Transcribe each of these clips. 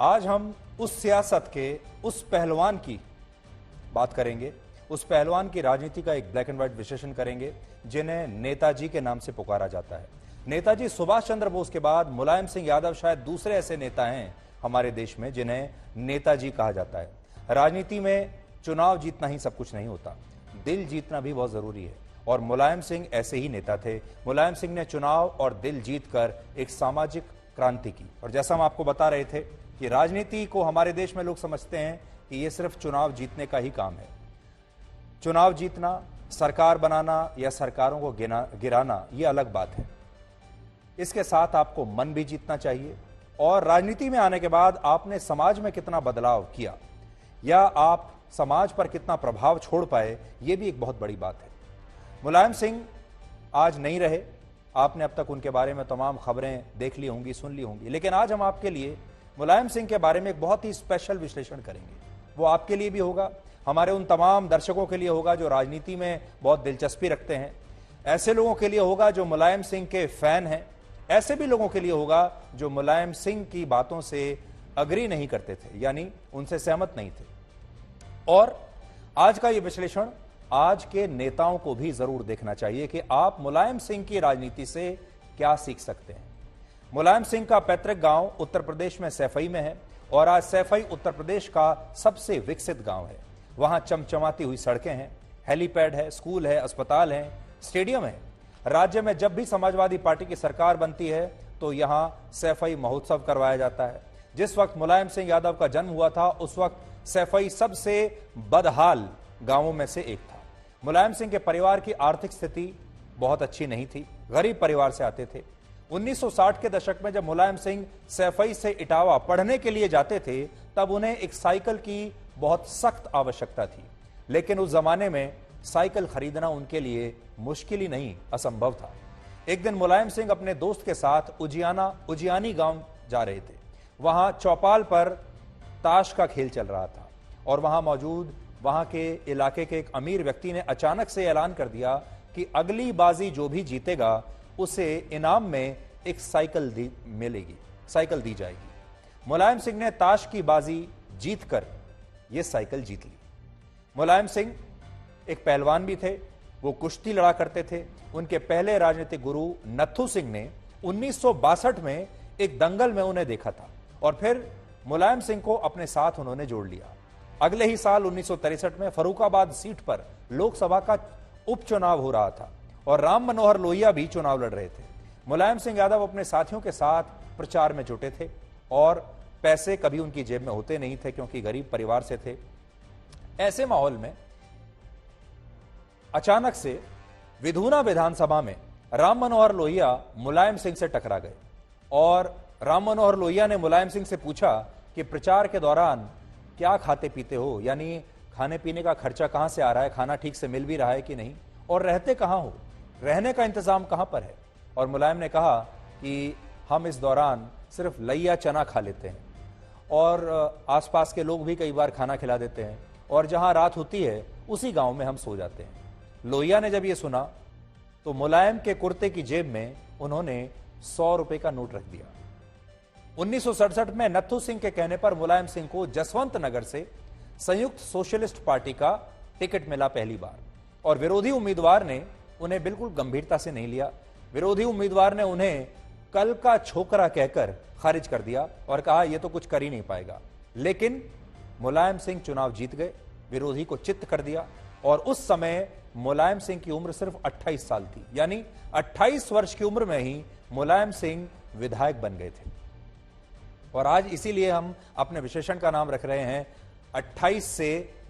आज हम उस सियासत के उस पहलवान की बात करेंगे, उस पहलवान की राजनीति का एक ब्लैक एंड व्हाइट विश्लेषण करेंगे जिन्हें नेताजी के नाम से पुकारा जाता है। नेताजी सुभाष चंद्र बोस के बाद मुलायम सिंह यादव शायद दूसरे ऐसे नेता हैं हमारे देश में जिन्हें नेताजी कहा जाता है। राजनीति में चुनाव जीतना ही सब कुछ नहीं होता, दिल जीतना भी बहुत जरूरी है और मुलायम सिंह ऐसे ही नेता थे। मुलायम सिंह ने चुनाव और दिल जीतकर एक सामाजिक क्रांति की। और जैसा हम आपको बता रहे थे कि राजनीति को हमारे देश में लोग समझते हैं कि यह सिर्फ चुनाव जीतने का ही काम है। चुनाव जीतना, सरकार बनाना या सरकारों को गिराना यह अलग बात है। इसके साथ आपको मन भी जीतना चाहिए और राजनीति में आने के बाद आपने समाज में कितना बदलाव किया या आप समाज पर कितना प्रभाव छोड़ पाए, यह भी एक बहुत बड़ी बात है। मुलायम सिंह आज नहीं रहे, आपने अब तक उनके बारे में तमाम खबरें देख ली होंगी, सुन ली होंगी, लेकिन आज हम आपके लिए मुलायम सिंह के बारे में एक बहुत ही स्पेशल विश्लेषण करेंगे। वो आपके लिए भी होगा, हमारे उन तमाम दर्शकों के लिए होगा जो राजनीति में बहुत दिलचस्पी रखते हैं, ऐसे लोगों के लिए होगा जो मुलायम सिंह के फैन हैं, ऐसे भी लोगों के लिए होगा जो मुलायम सिंह की बातों से अग्री नहीं करते थे, यानी उनसे सहमत नहीं थे। और आज का यह विश्लेषण आज के नेताओं को भी जरूर देखना चाहिए कि आप मुलायम सिंह की राजनीति से क्या सीख सकते हैं। मुलायम सिंह का पैतृक गांव उत्तर प्रदेश में सैफई में है और आज सैफई उत्तर प्रदेश का सबसे विकसित गांव है। वहां चमचमाती हुई सड़कें हैं, हेलीपैड है, स्कूल है, अस्पताल है, स्टेडियम है। राज्य में जब भी समाजवादी पार्टी की सरकार बनती है तो यहां सैफई महोत्सव करवाया जाता है। जिस वक्त मुलायम सिंह यादव का जन्म हुआ था उस वक्त सैफई सबसे बदहाल गांवों में से एक था। मुलायम सिंह के परिवार की आर्थिक स्थिति बहुत अच्छी नहीं थी, गरीब परिवार से आते थे। 1960 के दशक में जब मुलायम सिंह सैफई से इटावा पढ़ने के लिए जाते थे तब उन्हें एक साइकिल की बहुत सख्त आवश्यकता थी, लेकिन उस जमाने में साइकिल खरीदना उनके लिए मुश्किल ही नहीं, असंभव था। एक दिन मुलायम सिंह अपने दोस्त के साथ उजियानी गांव जा रहे थे। वहां चौपाल पर ताश का खेल चल रहा था और वहां मौजूद वहां के इलाके के एक अमीर व्यक्ति ने अचानक से ऐलान कर दिया कि अगली बाजी जो भी जीतेगा उसे इनाम में एक साइकिल दी जाएगी। मुलायम सिंह ने ताश की बाजी जीतकर यह साइकिल जीत ली। मुलायम सिंह एक पहलवान भी थे, वो कुश्ती लड़ा करते थे। उनके पहले राजनीतिक गुरु नत्थू सिंह ने 1962 में एक दंगल में उन्हें देखा था और फिर मुलायम सिंह को अपने साथ उन्होंने जोड़ लिया। अगले ही साल 1963 में फर्रुखाबाद सीट पर लोकसभा का उपचुनाव हो रहा था और राम मनोहर लोहिया भी चुनाव लड़ रहे थे। मुलायम सिंह यादव अपने साथियों के साथ प्रचार में जुटे थे और पैसे कभी उनकी जेब में होते नहीं थे क्योंकि गरीब परिवार से थे। ऐसे माहौल में अचानक से विधूना विधानसभा में राम मनोहर लोहिया मुलायम सिंह से टकरा गए और राम मनोहर लोहिया ने मुलायम सिंह से पूछा कि प्रचार के दौरान क्या खाते पीते हो, यानी खाने पीने का खर्चा कहां से आ रहा है, खाना ठीक से मिल भी रहा है कि नहीं, और रहते कहां हो, रहने का इंतजाम कहां पर है। और मुलायम ने कहा कि हम इस दौरान सिर्फ लैया चना खा लेते हैं और आसपास के लोग भी कई बार खाना खिला देते हैं और जहां रात होती है उसी गांव में हम सो जाते हैं। लोहिया ने जब यह सुना तो मुलायम के कुर्ते की जेब में उन्होंने 100 रुपए का नोट रख दिया। 1967 में नत्थू सिंह के कहने पर मुलायम सिंह को जसवंत नगर से संयुक्त सोशलिस्ट पार्टी का टिकट मिला पहली बार और विरोधी उम्मीदवार ने उन्हें बिल्कुल गंभीरता से नहीं लिया। विरोधी उम्मीदवार ने उन्हें कल का छोकरा कहकर खारिज कर दिया और कहा यह तो कुछ कर ही नहीं पाएगा। लेकिन मुलायम सिंह चुनाव जीत गए, विरोधी को चित्त कर दिया और उस समय मुलायम सिंह की उम्र सिर्फ 28 साल थी, यानी 28 वर्ष की उम्र में ही मुलायम सिंह विधायक बन गए थे। और आज इसीलिए हम अपने विशेषण का नाम रख रहे हैं 28 से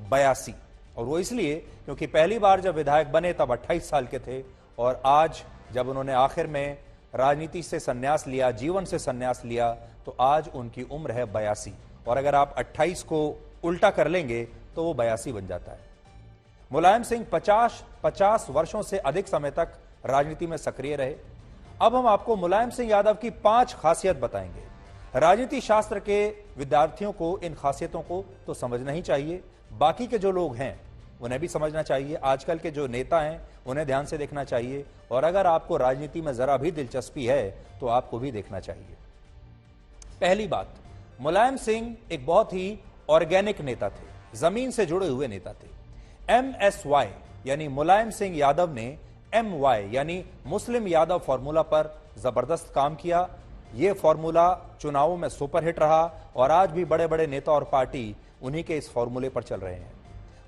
82, और वो इसलिए क्योंकि पहली बार जब विधायक बने तब 28 साल के थे और आज जब उन्होंने आखिर में राजनीति से संन्यास लिया, जीवन से संन्यास लिया, तो आज उनकी उम्र है 82 और अगर आप 28 को उल्टा कर लेंगे तो वो 82 बन जाता है। मुलायम सिंह 50 वर्षों से अधिक समय तक राजनीति में सक्रिय रहे। अब हम आपको मुलायम सिंह यादव की 5 खासियत बताएंगे। राजनीति शास्त्र के विद्यार्थियों को इन खासियतों को तो समझना ही चाहिए, बाकी के जो लोग हैं उन्हें भी समझना चाहिए, आजकल के जो नेता हैं उन्हें ध्यान से देखना चाहिए और अगर आपको राजनीति में जरा भी दिलचस्पी है तो आपको भी देखना चाहिए। पहली बात, मुलायम सिंह एक बहुत ही ऑर्गेनिक नेता थे, जमीन से जुड़े हुए नेता थे। MSY यानी मुलायम सिंह यादव ने MY यानी मुस्लिम यादव फॉर्मूला पर जबरदस्त काम किया। यह फॉर्मूला चुनावों में सुपरहिट रहा और आज भी बड़े बड़े नेता और पार्टी उन्हीं के इस फॉर्मूले पर चल रहे हैं।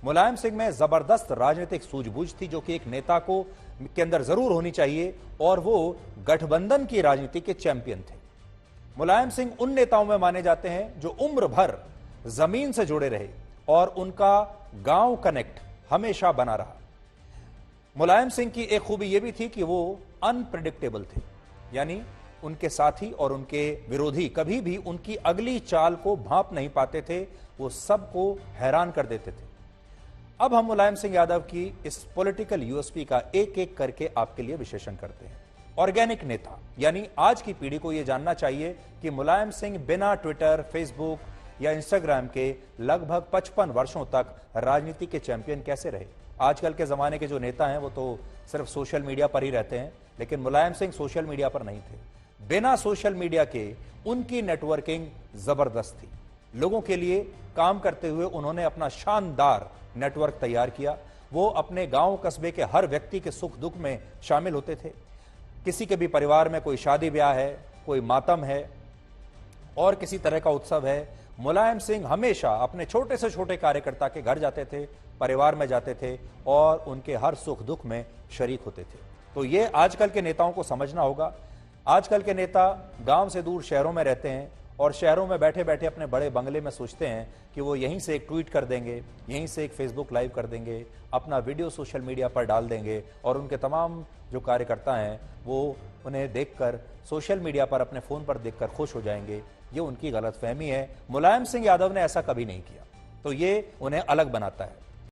मुलायम सिंह में जबरदस्त राजनीतिक सूझबूझ थी, जो कि एक नेता को के अंदर जरूर होनी चाहिए, और वो गठबंधन की राजनीति के चैंपियन थे। मुलायम सिंह उन नेताओं में माने जाते हैं जो उम्र भर जमीन से जुड़े रहे और उनका गांव कनेक्ट हमेशा बना रहा। मुलायम सिंह की एक खूबी यह भी थी कि वो अनप्रेडिक्टेबल थे, यानी उनके साथी और उनके विरोधी कभी भी उनकी अगली चाल को भांप नहीं पाते थे, वो सबको हैरान कर देते थे। अब हम मुलायम सिंह यादव की इस पॉलिटिकल यूएसपी का एक एक करके आपके लिए विश्लेषण करते हैं। ऑर्गेनिक नेता, यानी आज की पीढ़ी को यह जानना चाहिए कि मुलायम सिंह बिना ट्विटर, फेसबुक या इंस्टाग्राम के लगभग 55 वर्षों तक राजनीति के चैंपियन कैसे रहे। आजकल के जमाने के जो नेता हैं वो तो सिर्फ सोशल मीडिया पर ही रहते हैं, लेकिन मुलायम सिंह सोशल मीडिया पर नहीं थे। बिना सोशल मीडिया के उनकी नेटवर्किंग जबरदस्त थी। लोगों के लिए काम करते हुए उन्होंने अपना शानदार नेटवर्क तैयार किया। वो अपने गांव कस्बे के हर व्यक्ति के सुख दुख में शामिल होते थे। किसी के भी परिवार में कोई शादी ब्याह है, कोई मातम है और किसी तरह का उत्सव है, मुलायम सिंह हमेशा अपने छोटे से छोटे कार्यकर्ता के घर जाते थे, परिवार में जाते थे और उनके हर सुख दुख में शरीक होते थे। तो ये आजकल के नेताओं को समझना होगा। आजकल के नेता गांव से दूर शहरों में रहते हैं और शहरों में बैठे बैठे अपने बड़े बंगले में सोचते हैं कि वो यहीं से एक ट्वीट कर देंगे, यहीं से एक फेसबुक लाइव कर देंगे, अपना वीडियो सोशल मीडिया पर डाल देंगे और उनके तमाम जो कार्यकर्ता हैं वो उन्हें देखकर सोशल मीडिया पर अपने फोन पर देखकर खुश हो जाएंगे। ये उनकी गलतफहमी है। मुलायम सिंह यादव ने ऐसा कभी नहीं किया, तो ये उन्हें अलग बनाता है।